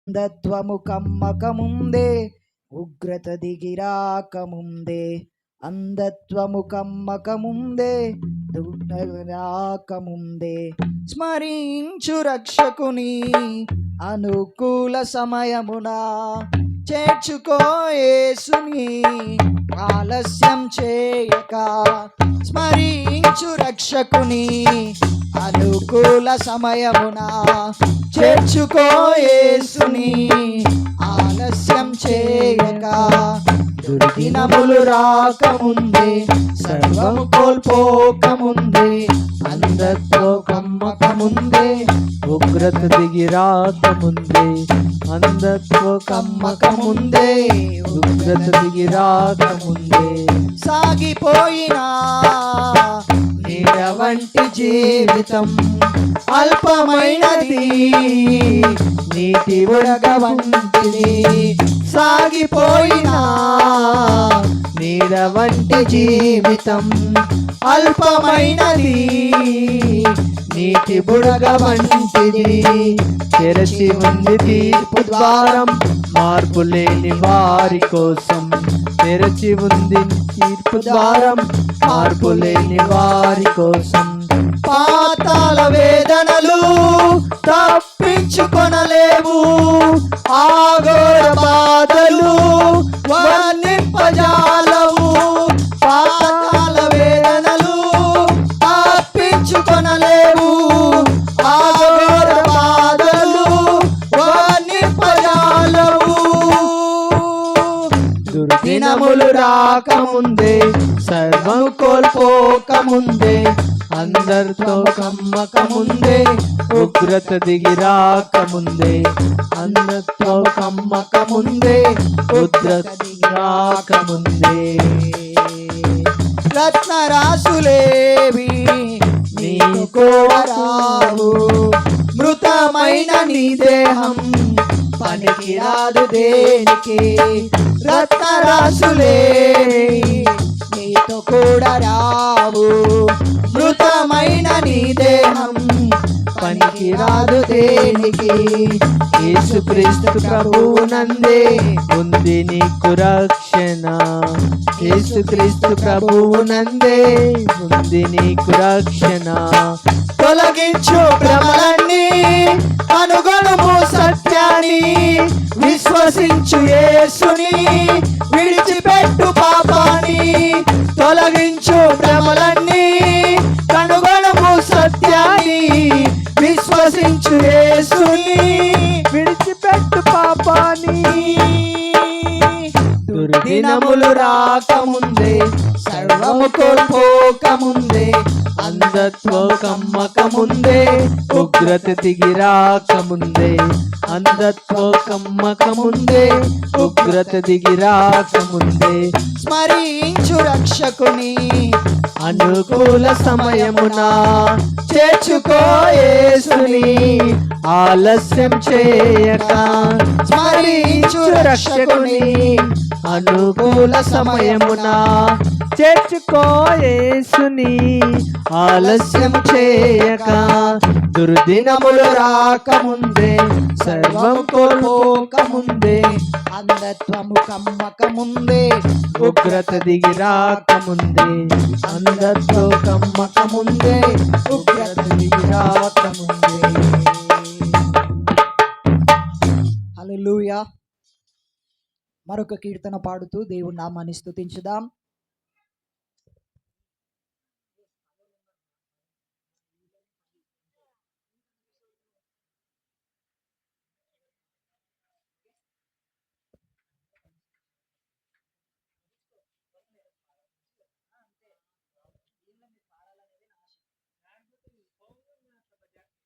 అంధత్వము కమ్మకముందే ఉగ్రత దిగిరాకముందే, అంధత్వము కమ్మకముందే రాకముందే, స్మరించు రక్షకుని అనుకూల సమయమున చేర్చుకో యేసుని ఆలస్యం చేయక. స్మరించు రక్షకుని అనుకూల సమయమున చేర్చుకో యేసుని ఆలస్యం చేయక. దుర్దినములు రాకముందే, సర్వము కోల్పోకముందే, అంధత్వం కమ్మకముందే, ఉగ్రత దిగి రాకముందే, అంధత్వం కమ్మకముందే, ఉగ్రత దిగి రాకముందే, సాగిపోయినా నీడ వంటి జీవితం అల్పమైనది, నీటి బుడగ వంటిది. సాగిపోయినా నీడ వంటి జీవితం అల్పమైనది, నీటి బుడగ వంటిది. తెరచి ఉంది తీర్పు ద్వారం మార్పు లేని వారి కోసం. తెరచి ఉంది తీర్పు ద్వారం మార్పు లేని వారి కోసం. పాతాళ వేదనలు తప్పించుకొనలేవు, ఆగోర బాధలు వర్ణింపజాలవు. పాతాళ వేదనలు తప్పించుకొనలేవు, ఆగోర బాధలు వర్ణింపజాలవు. దుర్దినములు రాకముందే, సర్వం కోల్పోకముందే, అందరితో కమ్మకముందే, ఉగ్రత దిగి రాకముందే, అందరితో కమ్మకముందే, ఉగ్రత దిగి రాకముందే. రత్నరాసులేవి నీకు రావు, మృతమైన నీ దేహం పనికి రాదు దేనికి. రత్నరాసులేవి నీతో కూడా రావు, మృతమైన నీ దేహం పనికి రాదు దేనికి. యేసుక్రీస్తు ప్రభువునందే ఉంది నీకు రక్షణ. యేసుక్రీస్తు ప్రభువునందే ఉంది నీకు రక్షణ. తొలగించు భ్రమలన్నీ, కనుగొనుము సత్యాన్ని, విశ్వసించు యేసుని, విడిచిపెట్టు పాపాన్ని. తొలగించు భ్రమలన్నీ, కనుగొనుము సత్యాన్ని, విశ్వసించు యేసుని, విడిచిపెట్టు పాపాన్ని. దుర్దినములు రాకముందే, సర్వము కోల్పోకముందే, అంధత్వం కమ్మకముందే, ఉగ్రత దిగి రాకముందే, అంధత్వం కమ్మకముందే, ఉగ్రత దిగి రాకముందే, స్మరించు రక్షకుని అనుకూల సమయమున చేర్చుకో యేసుని ఆలస్యం చేయక. స్మరించు రక్షకుని అనుకూల సమయమున చేర్చుకో యేసుని ఆలస్యం చేయక. దుర్దినములు రాకముందే, సర్వం కోల్పోకముందే, అంధత్వము కమ్మకముందే, ఉగ్రత దిగి రాకముందే, అంధత్వం కమ్మకముందే, ఉగ్రత దిగి రాకముందే. హల్లెలూయా. మరొక కీర్తన పాడుతూ దేవుని నామాన్ని స్తుతించుదాం.